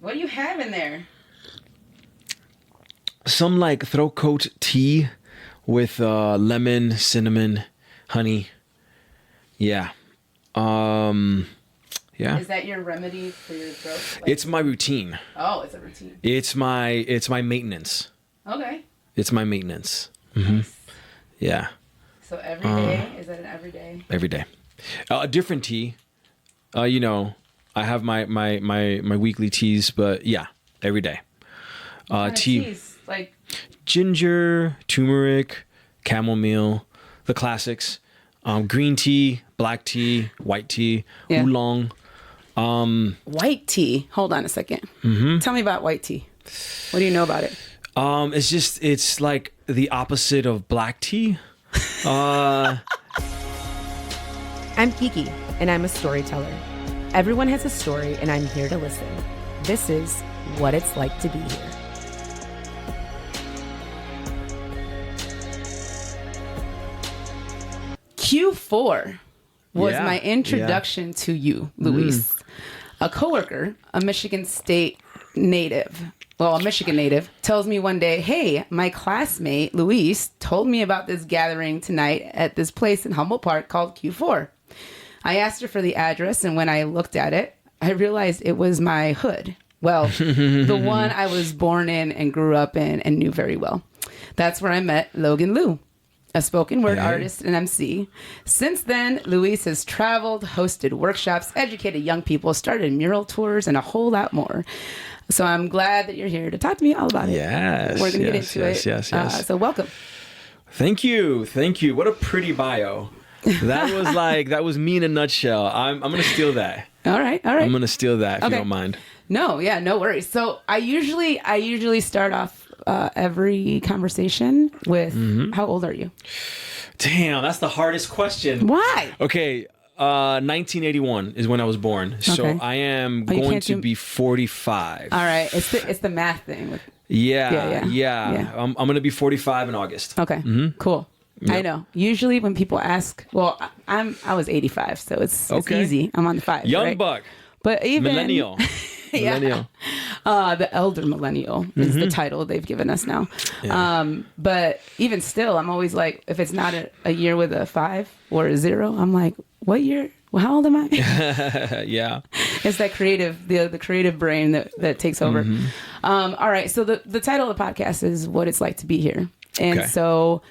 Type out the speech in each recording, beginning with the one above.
What do you have in there? Some like throat coat tea with lemon, cinnamon, honey. Yeah. Yeah. Is that your remedy for your throat? Like, it's my routine. Oh, it's a routine. It's my maintenance. Okay. It's my maintenance. Mm-hmm. Nice. Yeah. So every day, is that an everyday? Every day. A different tea. You know, I have my weekly teas, but yeah, every day. What kind of tea. teas? Like Ginger, turmeric, chamomile, the classics. Green tea, black tea, white tea, oolong. white tea. Hold on a second. Mm-hmm. Tell me about white tea. What do you know about it? It's like the opposite of black tea. I'm Kiki, and I'm a storyteller. Everyone has a story, and I'm here to listen. This is what it's like to be here. Q4 was my introduction to you, Luis. A coworker, a Michigan native, tells me one day, hey, my classmate, Luis, told me about this gathering tonight at this place in Humboldt Park called Q4. I asked her for the address, and when I looked at it, I realized it was my hood. Well, the one I was born in and grew up in and knew very well. That's where I met LoganLu, a spoken word artist and MC. Since then, Luis has traveled, hosted workshops, educated young people, started mural tours, and a whole lot more. So I'm glad that you're here to talk to me all about it. Yes. We're going to get into it. Yes. So welcome. Thank you. What a pretty bio. That was me in a nutshell. I'm going to steal that. All right. I'm going to steal that if you don't mind. No worries. So I usually start off every conversation with, how old are you? Damn, that's the hardest question. Why? Okay, 1981 is when I was born. So I am going to be 45. All right, it's the math thing. Yeah. I'm going to be 45 in August. Okay, cool. Yep. I know. Usually when people ask, well, I was 85, so it's easy. I'm on the 5. Young right? buck. But even millennial. Millennial. The elder millennial is the title they've given us now. Yeah. But even still, I'm always like, if it's not a year with a 5 or a 0, I'm like, what year? Well, how old am I? Yeah. It's that the creative brain that takes over. All right. So the title of the podcast is What It's Like to Be Here. And so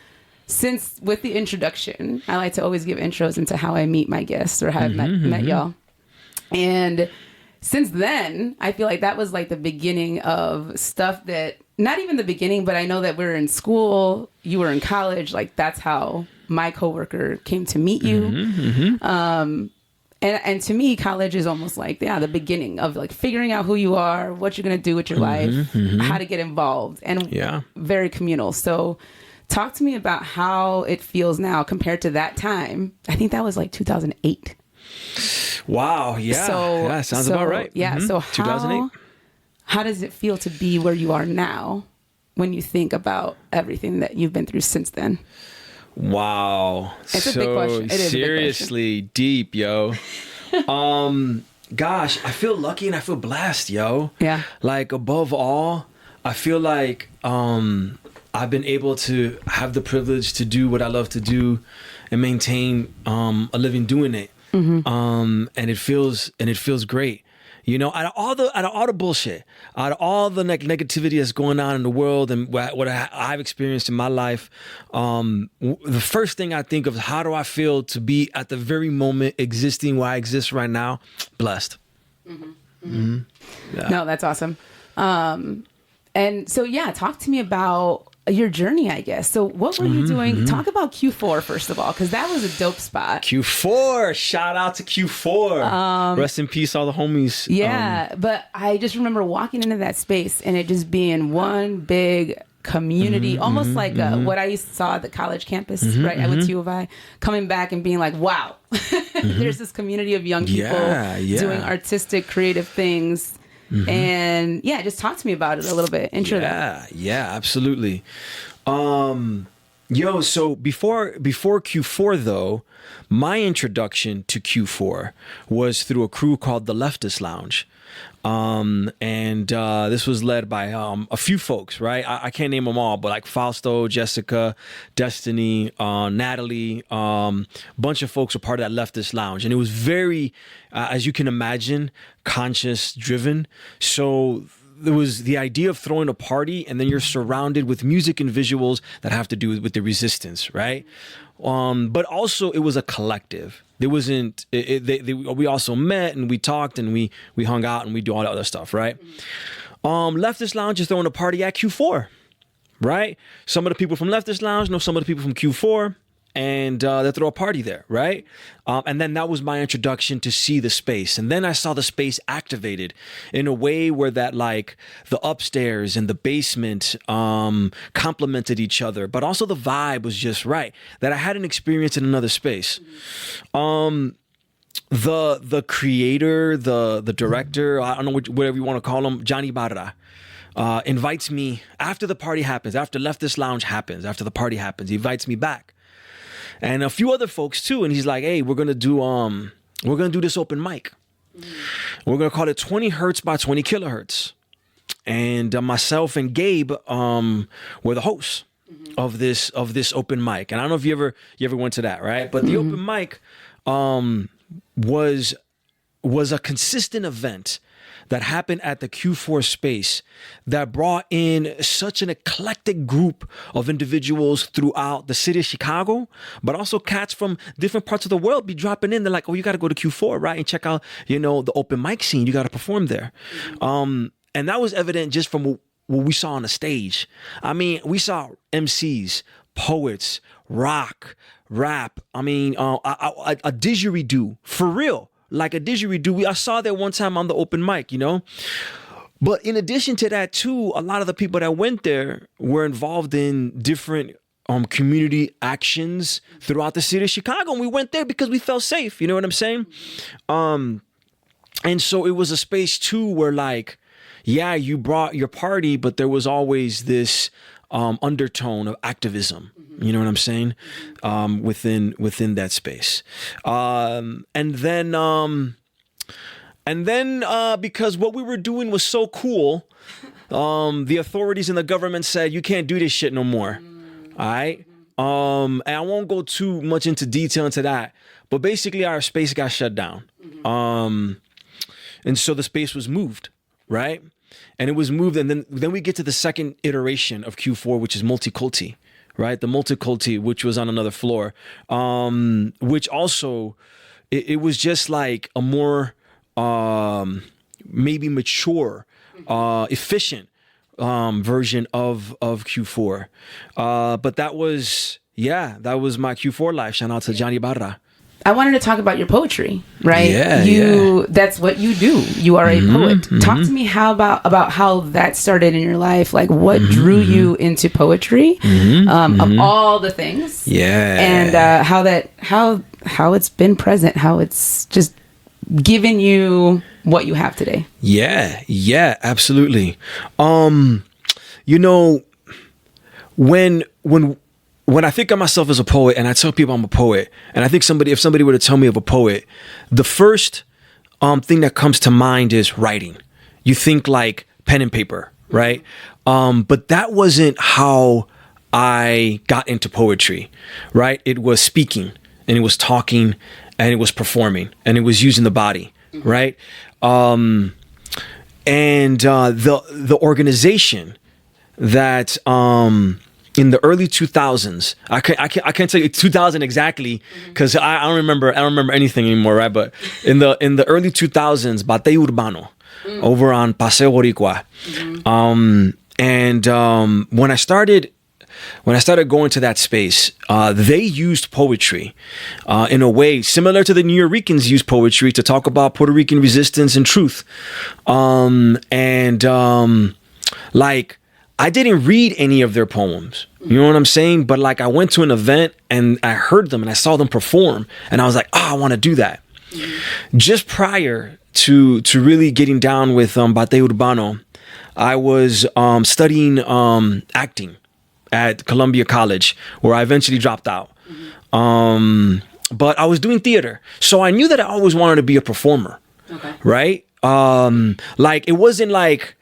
since with the introduction, I like to always give intros into how I meet my guests or how I've met y'all. And since then, I feel like that was like the beginning of stuff that, not even the beginning, but I know that we're in school, you were in college, like that's how my coworker came to meet you. And to me, college is almost like, the beginning of like figuring out who you are, what you're going to do with your life, how to get involved, and very communal. So talk to me about how it feels now compared to that time. I think that was like 2008. Wow. Yeah. Sounds about right. Yeah. So 2008. How does it feel to be where you are now when you think about everything that you've been through since then? Wow. It's a big question. It is seriously deep, yo. Gosh, I feel lucky and I feel blessed, yo. Yeah. Like above all, I feel like I've been able to have the privilege to do what I love to do and maintain a living doing it. And it feels great. You know, out of all the bullshit, out of all the negativity that's going on in the world and what I've experienced in my life, the first thing I think of is how do I feel to be at the very moment existing where I exist right now? Blessed. Yeah. No, that's awesome. And so, talk to me about your journey, I guess. So what were you doing? Talk about Q4, first of all, because that was a dope spot. Q4. Shout out to Q4. Rest in peace, all the homies. Yeah. But I just remember walking into that space and it just being one big community, almost like what I saw at the college campus, right? I went to U of I, coming back and being like, wow, there's this community of young people doing artistic, creative things. And just talk to me about it a little bit. Intro that. Yeah, absolutely. Yo, so before Q4 though, my introduction to Q4 was through a crew called the Leftist Lounge. This was led by a few folks, right? I can't name them all, but like Fausto, Jessica, Destiny, Natalie, bunch of folks were part of that Leftist Lounge. And it was very, as you can imagine, conscious driven. So there was the idea of throwing a party, and then you're surrounded with music and visuals that have to do with the resistance, right? But also it was a collective. There wasn't. We also met and we talked and we hung out and we do all that other stuff, right? Leftist Lounge is throwing a party at Q4, right? Some of the people from Leftist Lounge know some of the people from Q4. And they throw a party there, right? And then that was my introduction to see the space. And then I saw the space activated in a way where that like the upstairs and the basement complemented each other, but also the vibe was just right, that I had an experience in another space. The creator, the director, I don't know whatever you want to call him, Johnny Barra, invites me after the party happens, after Leftist Lounge happens, after the party happens, he invites me back. And a few other folks too, and he's like, "Hey, we're gonna do this open mic. We're gonna call it 20 hertz by 20 kilohertz." And myself and Gabe were the hosts of this open mic. And I don't know if you ever went to that, right? But the open mic was a consistent event that happened at the Q4 space that brought in such an eclectic group of individuals throughout the city of Chicago, but also cats from different parts of the world be dropping in. They're like, "Oh, you got to go to Q4, right? And check out, the open mic scene. You got to perform there." And that was evident just from what we saw on the stage. I mean, we saw MCs, poets, rock, rap. I mean, a didgeridoo, for real. Like a didgeridoo. I saw that one time on the open mic, But in addition to that, too, a lot of the people that went there were involved in different community actions throughout the city of Chicago. And we went there because we felt safe. You know what I'm saying? And so it was a space, too, where like, yeah, you brought your party, but there was always this undertone of activism. You know what I'm saying? Within that space. And then because what we were doing was so cool, the authorities and the government said, "You can't do this shit no more." All right? And I won't go too much into detail into that, but basically our space got shut down. And so the space was moved, right? And it was moved, and then we get to the second iteration of Q4, which is Multiculti. Right, the Multiculti, which was on another floor, which also it was just like a more maybe mature, efficient version of Q4. But that was my Q4 life. Shout out to Johnny Barra. I wanted to talk about your poetry, right? Yeah. That's what you do. You are a poet. Talk to me about how that started in your life. Like, what drew you into poetry, of all the things. Yeah. And how it's been present, how it's just given you what you have today. Yeah, absolutely. When I think of myself as a poet and I tell people I'm a poet, and I think if somebody were to tell me of a poet, the first thing that comes to mind is writing. You think like pen and paper, right? But that wasn't how I got into poetry, right? It was speaking, and it was talking, and it was performing, and it was using the body, right? And the organization that in the early 2000s, I can't tell you 2000 exactly because I don't remember anything anymore, right? But in the early 2000s, Batey Urbano over on Paseo Boricua, when I started going to that space, they used poetry in a way similar to the New Yorkers use poetry to talk about Puerto Rican resistance and truth, like. I didn't read any of their poems. You know what I'm saying? But like I went to an event and I heard them and I saw them perform and I was like, I want to do that. Just prior to really getting down with Batey Urbano, I was studying acting at Columbia College, where I eventually dropped out. But I was doing theater, so I knew that I always wanted to be a performer. Okay. Right? Like it wasn't like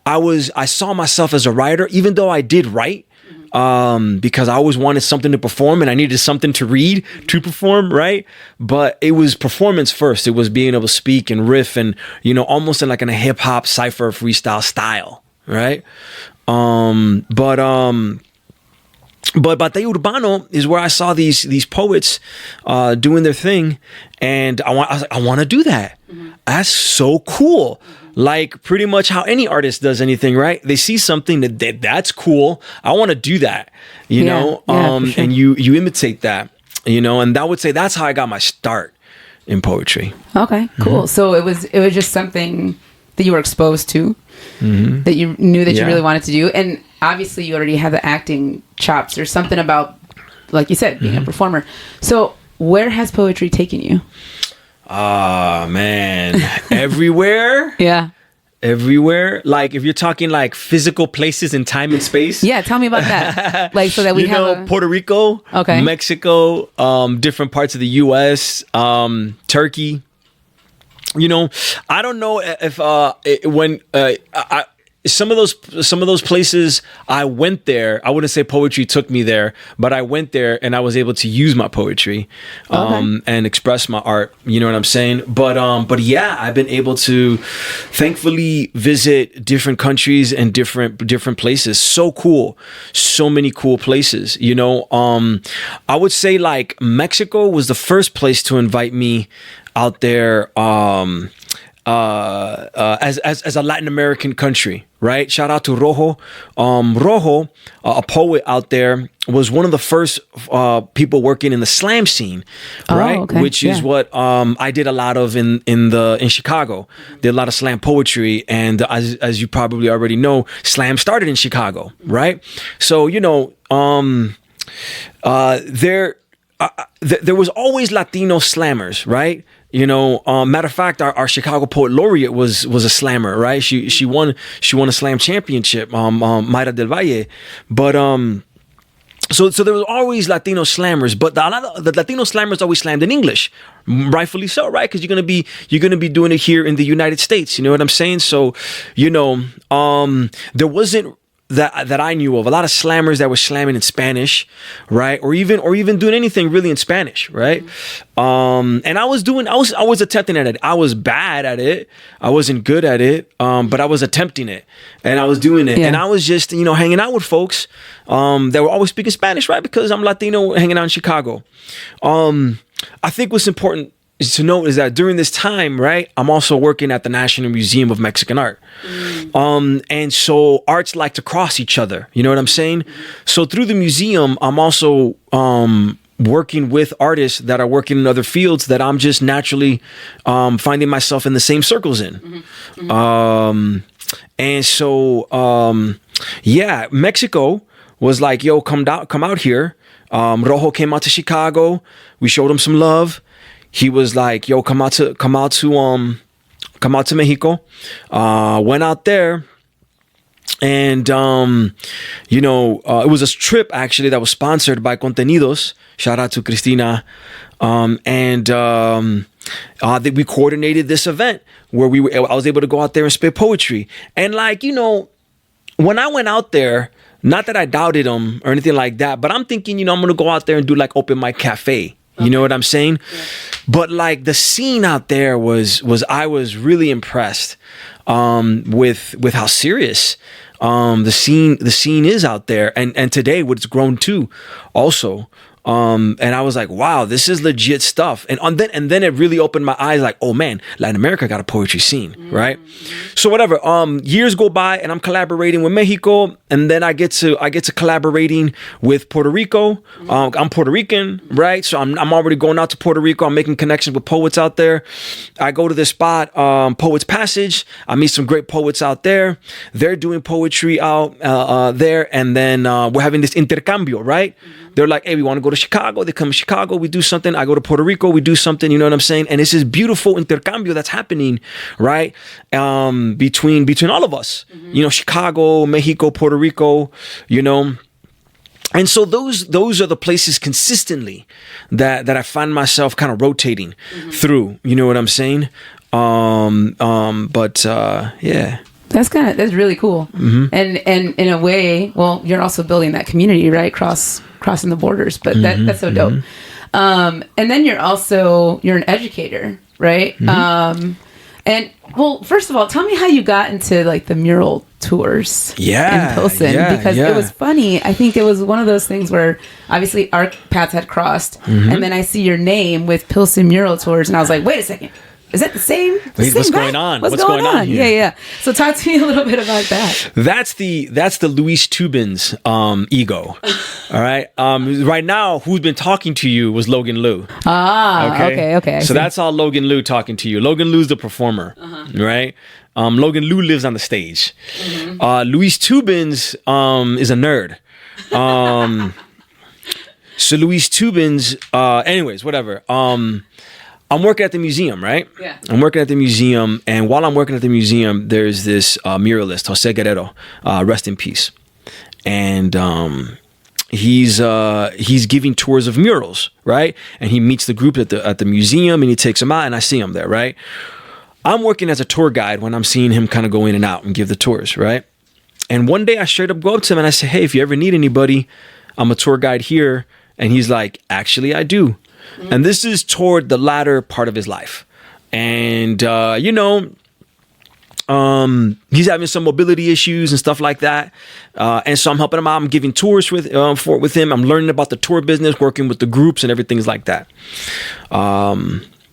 I saw myself as a writer, even though I did write. Because I always wanted something to perform and I needed something to read to perform, right? But it was performance first. It was being able to speak and riff and, you know, almost in like in a hip hop cypher freestyle style, right? But Batalla Urbano is where I saw these poets doing their thing, and I want to do that. That's so cool. Like pretty much how any artist does anything, right? They see something that's cool. I want to do that, you know? For sure. And you imitate that, you know? And I would say that's how I got my start in poetry. Okay, cool. So it was just something that you were exposed to, that you knew that you really wanted to do. And obviously you already have the acting chops or something about, like you said, being a performer. So where has poetry taken you? Man, everywhere. Yeah. Everywhere. Like if you're talking like physical places in time and space. Yeah, tell me about that. Like so that we have Puerto Rico, Mexico, different parts of the US, Turkey. You know, I don't know if some of those places I went there. I wouldn't say poetry took me there, but I went there and I was able to use my poetry and express my art. You know what I'm saying? But yeah, I've been able to thankfully visit different countries and different places. So cool. So many cool places, you know. I would say like Mexico was the first place to invite me out there as a Latin American country, right? Shout out to Rojo. Rojo, a poet out there, was one of the first people working in the slam scene, right? Which is what I did a lot of in Chicago. Did a lot of slam poetry, and as you probably already know, slam started in Chicago, right? So you know, there was always Latino slammers, right? You know, matter of fact, our Chicago Poet Laureate was a slammer, right? She won a slam championship, Mayra del Valle. But so there was always Latino slammers, but the Latino slammers always slammed in English, rightfully so, right? Because you're gonna be doing it here in the United States. You know what I'm saying? So, you know, there wasn't that I knew of a lot of slammers that were slamming in Spanish, right? Or even doing anything really in Spanish, right? And I was attempting at it. I was bad at it. I wasn't good at it. But I was attempting it and I was doing it. Yeah. And I was just, you know, hanging out with folks that were always speaking Spanish, right? Because I'm Latino hanging out in Chicago. I think what's important to note is that during this time, right, I'm also working at the National Museum of Mexican Art. And so arts like to cross each other. You know what I'm saying? So through the museum, I'm also working with artists that are working in other fields that I'm just naturally finding myself in the same circles in. And so, yeah, Mexico was like, yo, come out here. Rojo came out to Chicago. We showed him some love. He was like, yo, come out to Mexico. Went out there. And, you know, it was a trip actually that was sponsored by Contenidos. Shout out to Christina. That we coordinated this event where I was able to go out there and spit poetry. And like, you know, when I went out there, not that I doubted them or anything like that, but I'm thinking, you know, I'm going to go out there and do like open mic cafe. You know what I'm saying? Yeah. But like the scene out there was I was really impressed with how serious the scene is out there, and today what it's grown to also. And I was like, wow, this is legit stuff. And then it really opened my eyes like, oh man, Latin America got a poetry scene, right? So whatever, years go by and I'm collaborating with Mexico, and then I get to collaborating with Puerto Rico. I'm Puerto Rican, right? So I'm already going out to Puerto Rico. I'm making connections with poets out there. I go to this spot, Poets Passage. I meet some great poets out there. They're doing poetry out there, and then we're having this intercambio, right? They're like, hey, we want to go to Chicago. They come to Chicago. We do something. I go to Puerto Rico. We do something. You know what I'm saying? And it's this beautiful intercambio that's happening, right? Between all of us, you know, Chicago, Mexico, Puerto Rico, you know. And so those are the places consistently that I find myself kind of rotating through. You know what I'm saying? Yeah. That's really cool. And in a way, well, you're also building that community, right? Crossing the borders, but that's so dope. And then you're an educator, right? And well, first of all, tell me how you got into like the mural tours in Pilsen, because it was funny. I think it was one of those things where obviously our paths had crossed, and then I see your name with Pilsen Mural Tours, and I was like, wait a second. Is that the same? What's going on? What's going on here? Yeah. So talk to me a little bit about that. That's the Luis Tubens ego. All right. Right now, who's been talking to you was LoganLu. Okay. So that's all LoganLu talking to you. LoganLu's the performer, right? LoganLu lives on the stage. Luis Tubens is a nerd. So Luis Tubens, anyways, whatever. I'm working at the museum, right? Yeah. I'm working at the museum, and while I'm working at the museum, there's this muralist, Jose Guerrero, rest in peace. And he's giving tours of murals, right? And he meets the group at the museum, and he takes them out, and I see him there, right? I'm working as a tour guide when I'm seeing him kind of go in and out and give the tours, right? And one day I straight up go up to him and I say, hey, if you ever need anybody, I'm a tour guide here. And he's like, actually, I do. And this is toward the latter part of his life. And, he's having some mobility issues and stuff like that. And so I'm helping him out. I'm giving tours with him. I'm learning about the tour business, working with the groups and everything like that.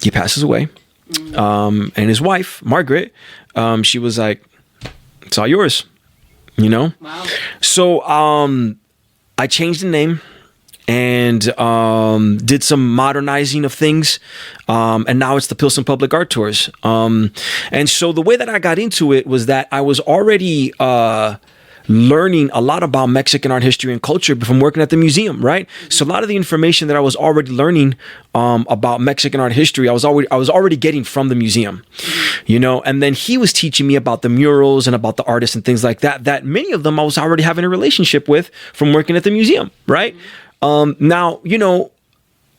He passes away. And his wife, Margaret, she was like, it's all yours, Wow. So I changed the name. And did some modernizing of things. And now it's the Pilsen Public Art Tours. And so the way that I got into it was that I was already learning a lot about Mexican art history and culture from working at the museum, right? So a lot of the information that I was already learning about Mexican art history, I was already getting from the museum, And then he was teaching me about the murals and about the artists and things like that. That many of them I was already having a relationship with from working at the museum, right? Now,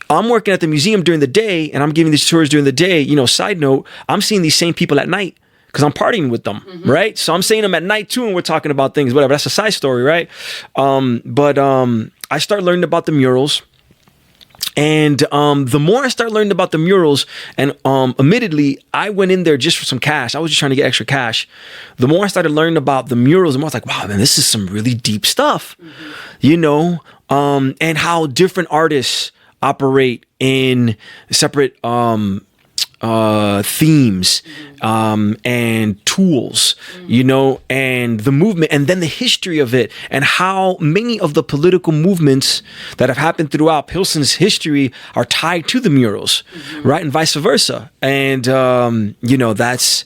I'm working at the museum during the day and I'm giving these tours during the day. Side note, I'm seeing these same people at night because I'm partying with them, right? So I'm seeing them at night too and we're talking about things, whatever. That's a side story, right? But I start learning about the murals. And the more I start learning about the murals, and admittedly, I went in there just for some cash. I was just trying to get extra cash. The more I started learning about the murals, the more I was like, wow, man, this is some really deep stuff, and how different artists operate in separate themes and tools, and the movement, and then the history of it, and how many of the political movements that have happened throughout Pilsen's history are tied to the murals, right, and vice versa. And that's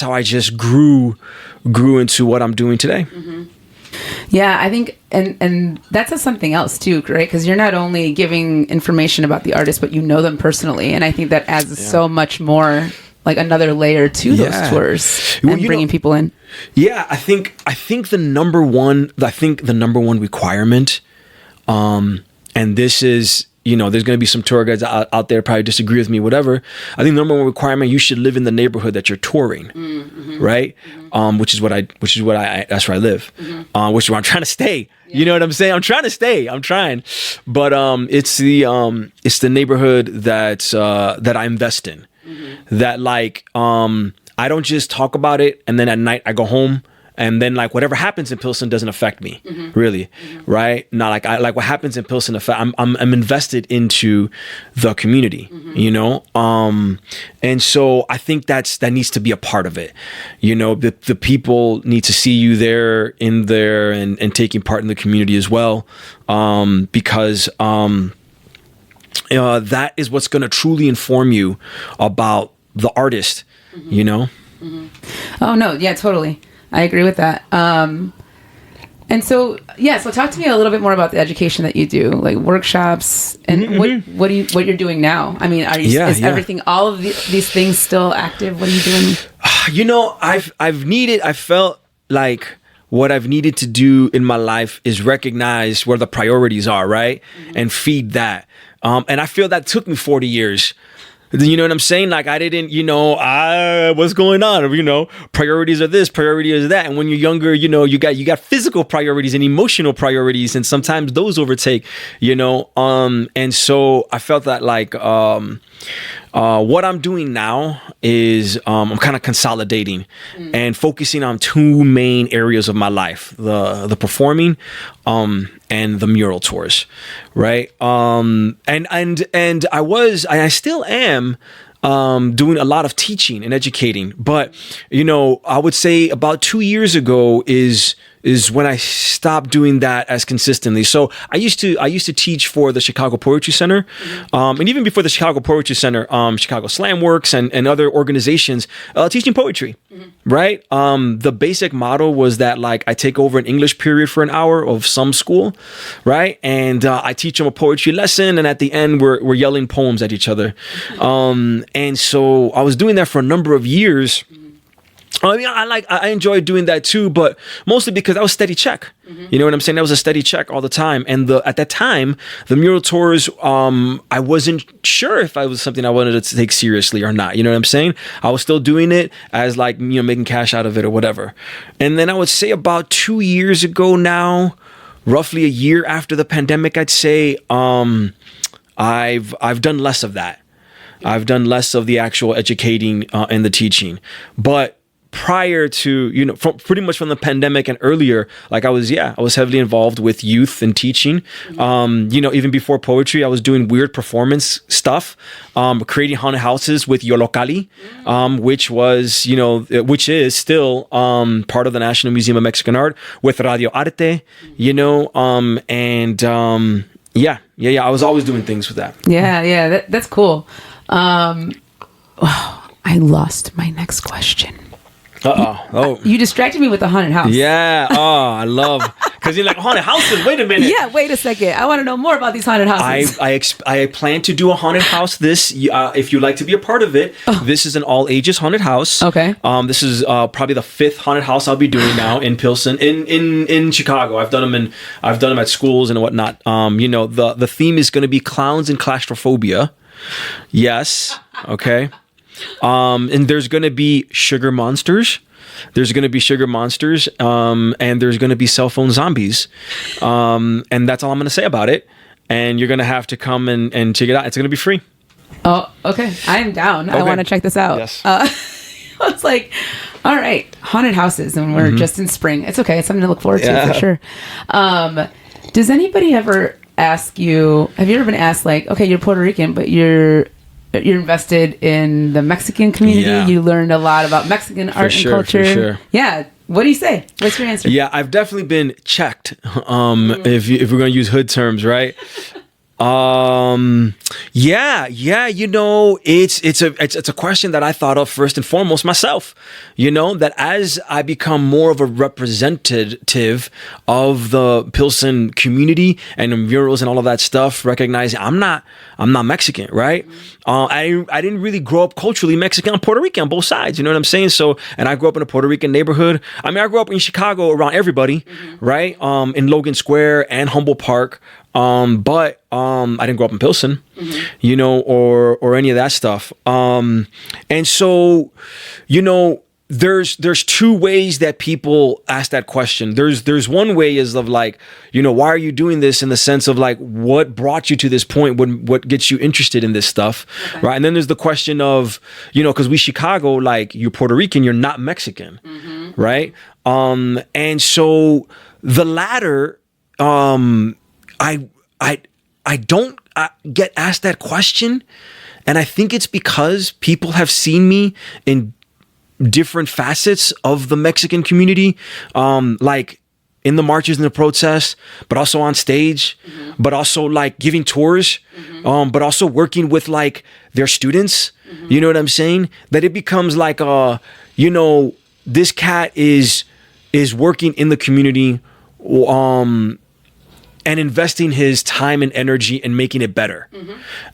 how I just grew into what I'm doing today. Yeah, I think, and that's something else too, right? Because you're not only giving information about the artist, but you know them personally, and I think that adds so much more, like another layer to those tours and bringing people in. Yeah, I think the number one requirement, and this is, there's going to be some tour guides out there probably disagree with me, whatever. I think the number one requirement, you should live in the neighborhood that you're touring, right? Which is that's where I live, which is where I'm trying to stay. Yeah. You know what I'm saying? I'm trying to stay. I'm trying, but it's the neighborhood that I invest in. That I don't just talk about it and then at night I go home. And then whatever happens in Pilsen doesn't affect me, really, right? Not what happens in Pilsen I'm invested into the community, and so I think that needs to be a part of it, the people need to see you in there and taking part in the community as well, because that is what's going to truly inform you about the artist, Oh no, yeah, totally. I agree with that. And so talk to me a little bit more about the education that you do, like workshops and what you're doing now. I mean, is everything, all of these things still active? What are you doing? I felt like what I've needed to do in my life is recognize where the priorities are, right? And feed that. And I feel that took me 40 years. You know what I'm saying? Like, I didn't, what's going on? Priorities are this, priority is that. And when you're younger, you got physical priorities and emotional priorities, and sometimes those overtake, and so I felt that like, what I'm doing now is I'm kind of consolidating and focusing on two main areas of my life: the performing and the mural tours, right? And I still am doing a lot of teaching and educating, but I would say about 2 years ago is when I stopped doing that as consistently. So I used to teach for the Chicago Poetry Center, and even before the Chicago Poetry Center, Chicago Slam Works and other organizations, teaching poetry, right? The basic model was that like I take over an English period for an hour of some school, right? And I teach them a poetry lesson, and at the end we're yelling poems at each other. And so I was doing that for a number of years. I mean, I enjoyed doing that too, but mostly because that was steady check. You know what I'm saying? That was a steady check all the time. And at that time, the mural tours, I wasn't sure if I was something I wanted to take seriously or not. You know what I'm saying? I was still doing it as like, making cash out of it or whatever. And then I would say about 2 years ago now, roughly a year after the pandemic, I'd say, I've done less of that. I've done less of the actual educating and the teaching, but prior to, pretty much from the pandemic and earlier, like I was heavily involved with youth and teaching. Even before poetry, I was doing weird performance stuff, creating haunted houses with Yo Locali, which is still part of the National Museum of Mexican Art, with Radio Arte, I was always doing things with that. Yeah, that's cool. I lost my next question. You distracted me with the haunted house. Yeah. I love, because you're like, haunted houses, wait a minute. Yeah, wait a second. I want to know more about these haunted houses. I plan to do a haunted house if you'd like to be a part of it. This is an all ages haunted house. Okay. This is probably the 5th haunted house I'll be doing now in Pilsen, in Chicago. I've done them at schools and whatnot. The theme is going to be clowns and claustrophobia. Yes. Okay. And there's going to be sugar monsters. And there's going to be cell phone zombies. And that's all I'm going to say about it. And you're going to have to come and check it out. It's going to be free. Oh, okay. I'm down. Okay. I want to check this out. Yes. I was like, all right, haunted houses, and we're just in spring. It's okay. It's something to look forward to for sure. Does anybody ever ask you, have you ever been asked like, okay, you're Puerto Rican, but you're invested in the Mexican community. Yeah. You learned a lot about Mexican art and culture. For sure. Yeah. What do you say? What's your answer? Yeah, I've definitely been checked. If we're going to use hood terms, right? It's a question that I thought of first and foremost myself, that as I become more of a representative of the Pilsen community and the murals and all of that stuff, recognizing I'm not Mexican, right? I didn't really grow up culturally Mexican and Puerto Rican on both sides, you know what I'm saying? So, and I grew up in a Puerto Rican neighborhood. I mean, I grew up in Chicago around everybody, right? In Logan Square and Humboldt Park. But I didn't grow up in Pilsen, or any of that stuff. And so, there's two ways that people ask that question. There's one way is of like, why are you doing this, in the sense of like, what brought you to this point? What gets you interested in this stuff? Okay. Right. And then there's the question of, cause we Chicago, like, you're Puerto Rican, you're not Mexican. Right. And so the latter, I don't get asked that question, and I think it's because people have seen me in different facets of the Mexican community, like in the marches and the protests, but also on stage, but also like giving tours, but also working with like their students. You know what I'm saying? That it becomes like this cat is working in the community, and investing his time and energy and making it better.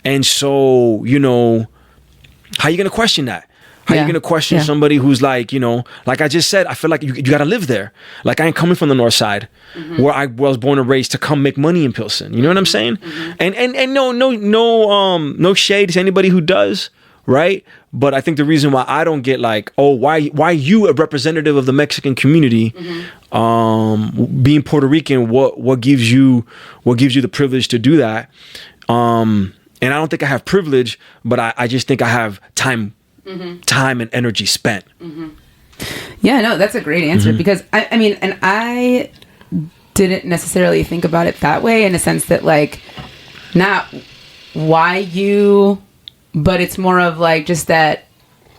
And so, how are you going to question that? How are you going to question somebody who's like, you know, like I just said, I feel like you got to live there. Like I ain't coming from the north side where I was born and raised to come make money in Pilsen. You know what I'm saying? And no shade to anybody who does, right? But I think the reason why I don't get like, oh, why you a representative of the Mexican community, being Puerto Rican, what gives you the privilege to do that? And I don't think I have privilege, but I just think I have time and energy spent. Yeah, no, that's a great answer because I mean, and I didn't necessarily think about it that way in a sense that like, not why you, but it's more of like just that,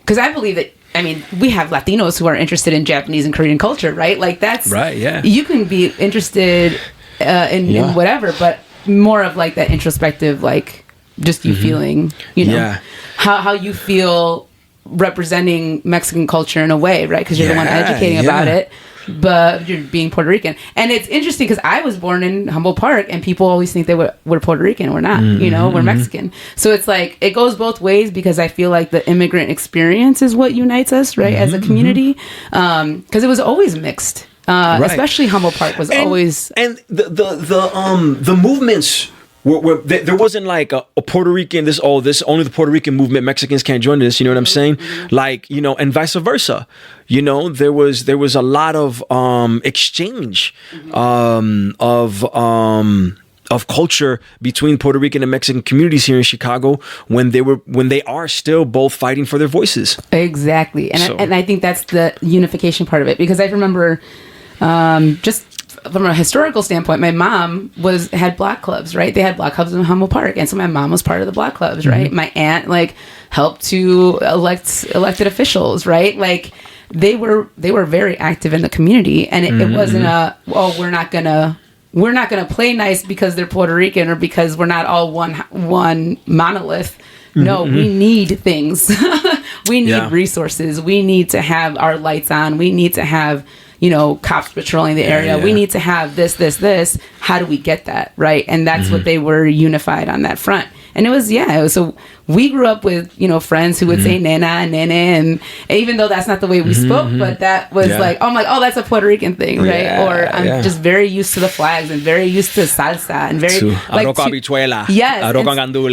because I believe that, I mean, we have Latinos who are interested in Japanese and Korean culture, right? Like that's, right, yeah. You can be interested in whatever, but more of like that introspective, like just you feeling, you know, how you feel representing Mexican culture in a way, right? Because you're the one educating about it, but you're being Puerto Rican. And it's interesting because I was born in Humboldt Park and people always think that we're Puerto Rican. We're not, you know, we're Mexican. So it's like, it goes both ways because I feel like the immigrant experience is what unites us, right? As a community. Because it was always mixed. Especially Humboldt Park was always... And the movements... there wasn't like a Puerto Rican, this only the Puerto Rican movement, Mexicans can't join this, you know what I'm saying? Like, you know, and vice versa. You know, there was a lot of exchange of culture between Puerto Rican and Mexican communities here in Chicago when they are still both fighting for their voices. Exactly. And I think that's the unification part of it, because I remember just from a historical standpoint, my mom had block clubs, right? They had block clubs in Humboldt Park. And so my mom was part of the block clubs, right? My aunt like helped to elect elected officials, right? Like they were very active in the community, and it wasn't we're not gonna play nice because they're Puerto Rican or because we're not all one monolith. No, we need things. We need resources. We need to have our lights on. We need to have, you know, cops patrolling the area. We need to have this. How do we get that? Right. And that's what they were unified on that front. And it was so we grew up with, you know, friends who would say nena and nene, and even though that's not the way we spoke, but that was like, I'm like, oh, that's a Puerto Rican thing, right? Or I'm just very used to the flags and very used to salsa and very like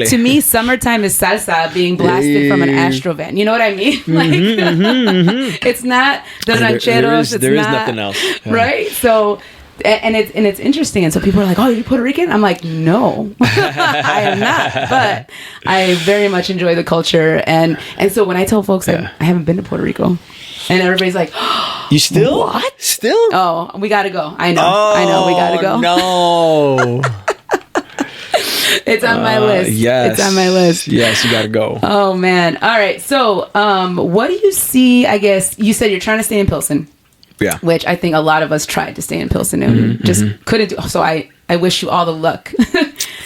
to me, summertime is salsa being blasted from an Astro van. You know what I mean? Like it's not the rancheros. There is nothing else, right? So. And it's interesting, and so people are like, "Oh, you're Puerto Rican?" I'm like, "No, I am not." But I very much enjoy the culture, and so when I tell folks I haven't been to Puerto Rico, and everybody's like, "You still? What? Still? Oh, we gotta go. I know, we gotta go. No." It's on my list. Yes. It's on my list. Yes, you gotta go. Oh man. All right. So, what do you see? I guess you said you're trying to stay in Pilsen. Yeah. Which I think a lot of us tried to stay in Pilsen and just couldn't do. So I wish you all the luck.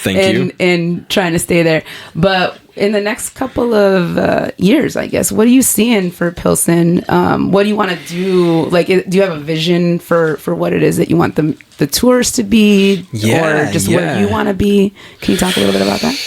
Thank you. In trying to stay there. But in the next couple of years, I guess, what are you seeing for Pilsen? What do you want to do? Like, do you have a vision for what it is that you want the tours to be? Or just where you want to be? Can you talk a little bit about that?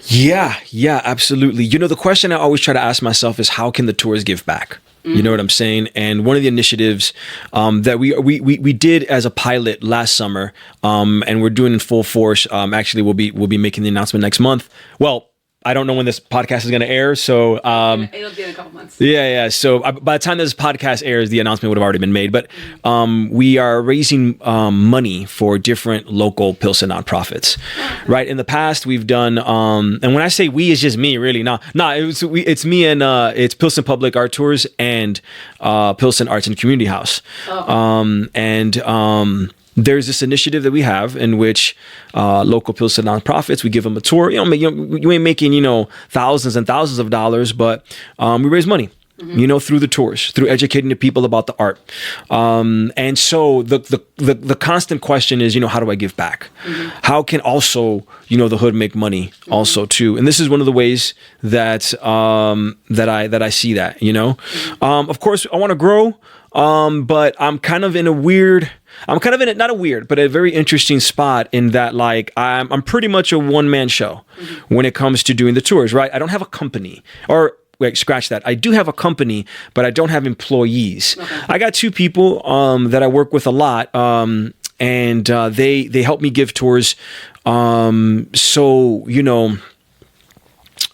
Yeah, absolutely. You know, the question I always try to ask myself is, how can the tours give back? You know what I'm saying? And one of the initiatives that we did as a pilot last summer, and we're doing in full force. Actually, we'll be making the announcement next month. Well, I don't know when this podcast is going to air, so it'll be in a couple months. Yeah. So by the time this podcast airs, the announcement would have already been made. But we are raising money for different local Pilsen nonprofits. Right. In the past, we've done, and when I say we, it's just me, really. It's me and it's Pilsen Public Art Tours and Pilsen Arts and Community House. There's this initiative that we have in which local Pilsen nonprofits, we give them a tour. You ain't making, thousands and thousands of dollars, but we raise money, through the tours, through educating the people about the art. And so the constant question is, how do I give back? How can also, the hood make money also too? And this is one of the ways that I see that, Of course, I want to grow, but I'm kind of in not a weird, but a very interesting spot in that, like, I'm pretty much a one-man show when it comes to doing the tours, right? I don't have a company, or wait, scratch that. I do have a company, but I don't have employees. Okay. I got 2 people that I work with a lot, and they help me give tours. So, you know,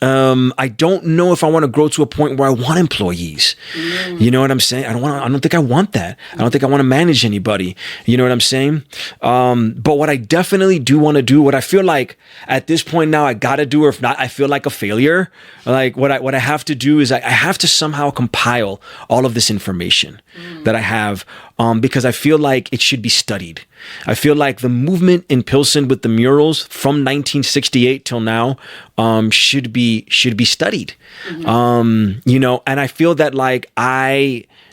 I don't know if I want to grow to a point where I want employees. You know what I'm saying? I don't think I want that. I don't think I want to manage anybody. You know what I'm saying? But what I definitely do want to do, what I feel like at this point now I got to do, or if not, I feel like a failure. Like what I have to do is I have to somehow compile all of this information that I have, because I feel like it should be studied. I feel like the movement in Pilsen with the murals from 1968 till now should be studied. You know, and I feel that like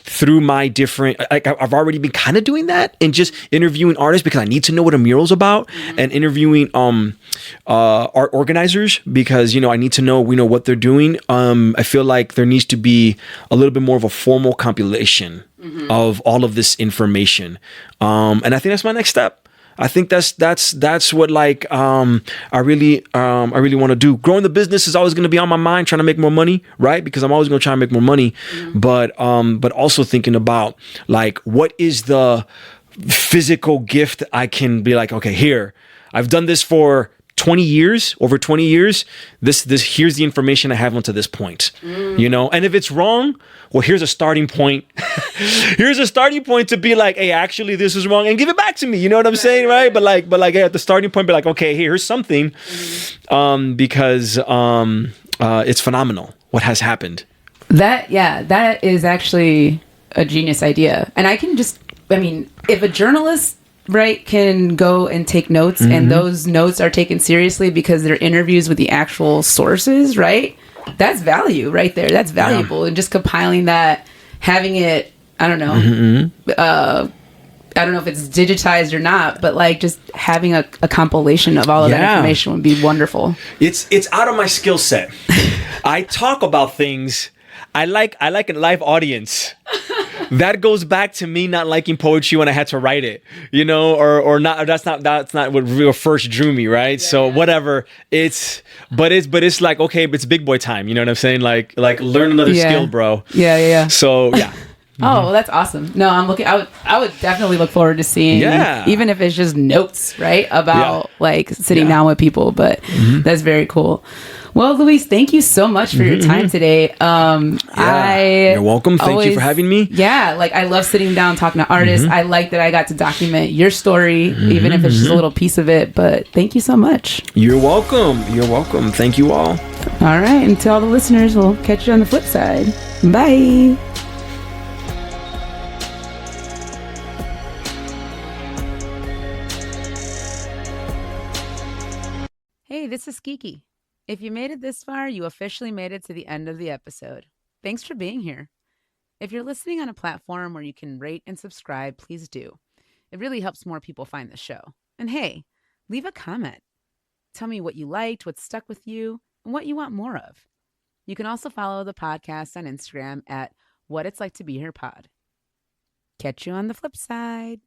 through my different, like I've already been kind of doing that and just interviewing artists because I need to know what a mural's about, and interviewing art organizers because, you know, I need to know, you know, what they're doing. I feel like there needs to be a little bit more of a formal compilation of all of this information. And I think that's my next step. I think that's what like I really want to do. Growing the business is always going to be on my mind, trying to make more money, right? Because I'm always going to try and make more money, but also thinking about like what is the physical gift I can be like, okay, here, I've done this for 20 years, over 20 years, this here's the information I have until this point, you know? And if it's wrong, well, here's a starting point. Here's a starting point to be like, hey, actually this is wrong, and give it back to me. You know what I'm saying? Right. But like hey, at the starting point, be like, okay, here's something, because it's phenomenal what has happened. That is actually a genius idea. And if a journalist, right, can go and take notes, and those notes are taken seriously because they're interviews with the actual sources, right? That's value right there. That's valuable. And just compiling that, having it, I don't know, I don't know if it's digitized or not, but like just having a compilation of all of that information would be wonderful. It's out of my skill set. I talk about things. I like a live audience. That goes back to me not liking poetry when I had to write it, you know, or not. That's not what real first drew me, right? Yeah. So whatever. It's like, okay, it's big boy time. You know what I'm saying? Like learn another skill, bro. Yeah. So yeah. Oh, well, that's awesome. No, I'm looking. I would definitely look forward to seeing, even if it's just notes, right, about like sitting down with people. But that's very cool. Well, Luis, thank you so much for your time today. You're welcome. Thank you for having me. Yeah, like I love sitting down talking to artists. I like that I got to document your story, even if it's just a little piece of it. But thank you so much. You're welcome. You're welcome. Thank you all. All right, and to all the listeners, we'll catch you on the flip side. Bye. Hey, this is Kiki. If you made it this far, you officially made it to the end of the episode. Thanks for being here. If you're listening on a platform where you can rate and subscribe, please do. It really helps more people find the show. And hey, leave a comment. Tell me what you liked, what stuck with you, and what you want more of. You can also follow the podcast on Instagram at What It's Like to Be Here Pod. Catch you on the flip side.